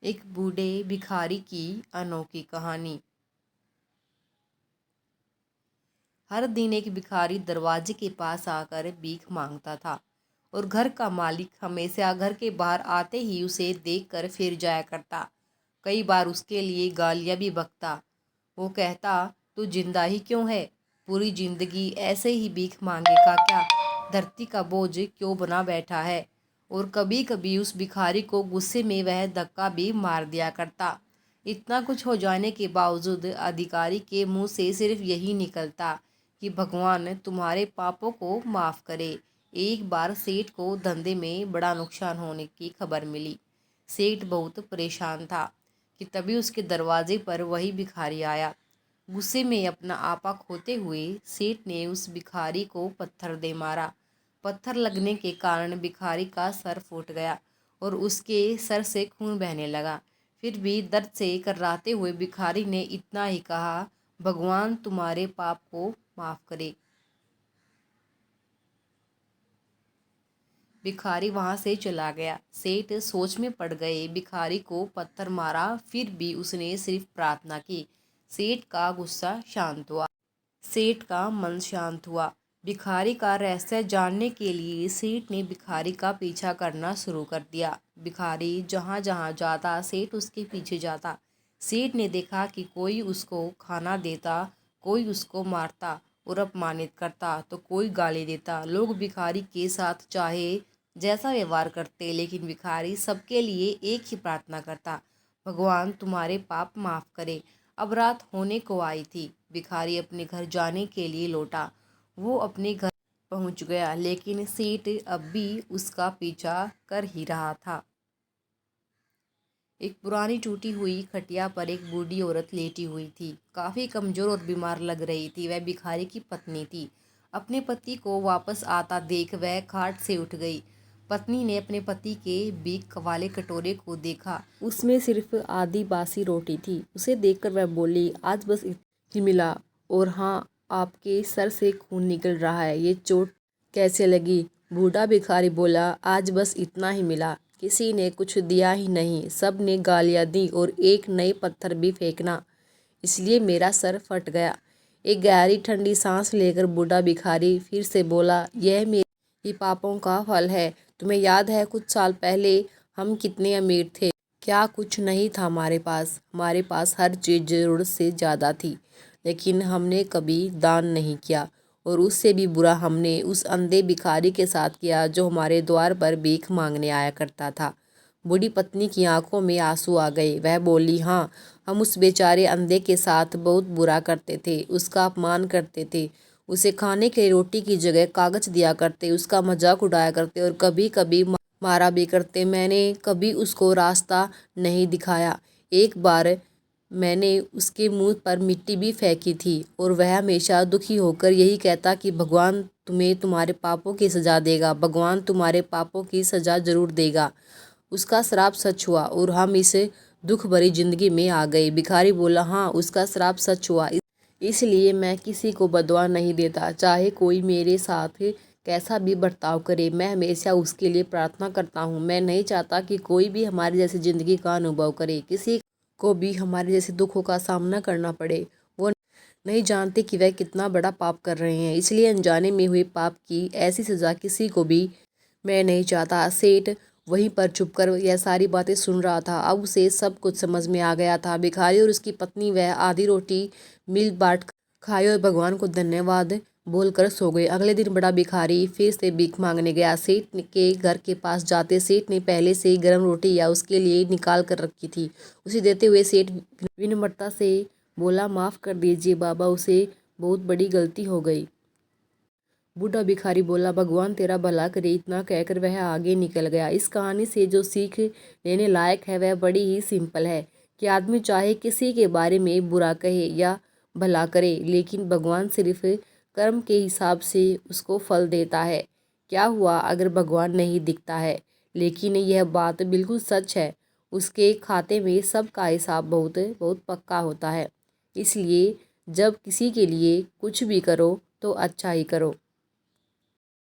एक बूढ़े भिखारी की अनोखी कहानी। हर दिन एक भिखारी दरवाजे के पास आकर भीख मांगता था और घर का मालिक हमेशा घर के बाहर आते ही उसे देखकर फिर जाया करता। कई बार उसके लिए गालियां भी बकता। वो कहता, तू जिंदा ही क्यों है? पूरी जिंदगी ऐसे ही भीख मांगेगा क्या? धरती का बोझ क्यों बना बैठा है? और कभी कभी उस भिखारी को गुस्से में वह धक्का भी मार दिया करता। इतना कुछ हो जाने के बावजूद अधिकारी के मुंह से सिर्फ यही निकलता कि भगवान तुम्हारे पापों को माफ़ करे। एक बार सेठ को धंधे में बड़ा नुकसान होने की खबर मिली। सेठ बहुत परेशान था कि तभी उसके दरवाजे पर वही भिखारी आया। गुस्से में अपना आपा खोते हुए सेठ ने उस भिखारी को पत्थर दे मारा। पत्थर लगने के कारण भिखारी का सर फूट गया और उसके सर से खून बहने लगा। फिर भी दर्द से कर्राते हुए भिखारी ने इतना ही कहा, भगवान तुम्हारे पाप को माफ़ करे। भिखारी वहां से चला गया। सेठ सोच में पड़ गए। भिखारी को पत्थर मारा, फिर भी उसने सिर्फ प्रार्थना की। सेठ का गुस्सा शांत हुआ। सेठ का मन शांत हुआ। भिखारी का रहस्य जानने के लिए सेठ ने भिखारी का पीछा करना शुरू कर दिया। भिखारी जहाँ जहाँ जाता सेठ उसके पीछे जाता। सेठ ने देखा कि कोई उसको खाना देता, कोई उसको मारता और अपमानित करता तो कोई गाली देता। लोग भिखारी के साथ चाहे जैसा व्यवहार करते, लेकिन भिखारी सबके लिए एक ही प्रार्थना करता, भगवान तुम्हारे पाप माफ़ करे। अब रात होने को आई थी। भिखारी अपने घर जाने के लिए लौटा। वो अपने घर पहुंच गया, लेकिन सेठ अब भी उसका पीछा कर ही रहा था। एक पुरानी टूटी हुई खटिया पर एक बूढ़ी औरत लेटी हुई थी। काफ़ी कमज़ोर और बीमार लग रही थी। वह भिखारी की पत्नी थी। अपने पति को वापस आता देख वह खाट से उठ गई। पत्नी ने अपने पति के भीख वाले कटोरे को देखा। उसमें सिर्फ आधी बासी रोटी थी। उसे देखकर वह बोली, आज बस ही मिला, और हाँ, आपके सर से खून निकल रहा है, ये चोट कैसे लगी? बूढ़ा भिखारी बोला, आज बस इतना ही मिला, किसी ने कुछ दिया ही नहीं, सब ने गालियां दी और एक नए पत्थर भी फेंकना, इसलिए मेरा सर फट गया। एक गहरी ठंडी सांस लेकर बूढ़ा भिखारी फिर से बोला, यह मेरे ही पापों का फल है। तुम्हें याद है कुछ साल पहले हम कितने अमीर थे? क्या कुछ नहीं था हमारे पास हर चीज़ ज़रूरत से ज़्यादा थी, लेकिन हमने कभी दान नहीं किया। और उससे भी बुरा हमने उस अंधे भिखारी के साथ किया जो हमारे द्वार पर भीख मांगने आया करता था। बूढ़ी पत्नी की आंखों में आंसू आ गए। वह बोली, हाँ, हम उस बेचारे अंधे के साथ बहुत बुरा करते थे, उसका अपमान करते थे, उसे खाने के रोटी की जगह कागज दिया करते, उसका मजाक उड़ाया करते और कभी कभी मारा भी करते। मैंने कभी उसको रास्ता नहीं दिखाया। एक बार मैंने उसके मुंह पर मिट्टी भी फेंकी थी और वह हमेशा दुखी होकर यही कहता कि भगवान तुम्हें तुम्हारे पापों की सज़ा देगा, भगवान तुम्हारे पापों की सज़ा ज़रूर देगा। उसका श्राप सच हुआ और हम इस दुख भरी जिंदगी में आ गए। भिखारी बोला, हाँ, उसका श्राप सच हुआ, इसलिए मैं किसी को बदुआ नहीं देता, चाहे कोई मेरे साथ कैसा भी बर्ताव करे, मैं हमेशा उसके लिए प्रार्थना करता हूँ। मैं नहीं चाहता कि कोई भी हमारी जैसी ज़िंदगी का अनुभव करे, किसी को भी हमारे जैसे दुखों का सामना करना पड़े। वो नहीं जानते कि वह कितना बड़ा पाप कर रहे हैं, इसलिए अनजाने में हुए पाप की ऐसी सज़ा किसी को भी मैं नहीं चाहता। सेठ वहीं पर चुपकर यह सारी बातें सुन रहा था। अब उसे सब कुछ समझ में आ गया था। भिखारी और उसकी पत्नी वह आधी रोटी मिल बाट खाए और भगवान को धन्यवाद बोलकर सो गए। अगले दिन बड़ा भिखारी फिर से भीख मांगने गया। सेठ के घर के पास जाते सेठ ने पहले से ही गर्म रोटी या उसके लिए निकाल कर रखी थी। उसे देते हुए सेठ विनम्रता से बोला, माफ़ कर दीजिए बाबा, उसे बहुत बड़ी गलती हो गई। बूढ़ा भिखारी बोला, भगवान तेरा भला करे। इतना कहकर वह आगे निकल गया। इस कहानी से जो सीख लेने लायक है वह बड़ी ही सिंपल है कि आदमी चाहे किसी के बारे में बुरा कहे या भला करे, लेकिन भगवान सिर्फ कर्म के हिसाब से उसको फल देता है। क्या हुआ अगर भगवान नहीं दिखता है, लेकिन यह बात बिल्कुल सच है, उसके खाते में सबका हिसाब बहुत बहुत पक्का होता है। इसलिए जब किसी के लिए कुछ भी करो तो अच्छा ही करो।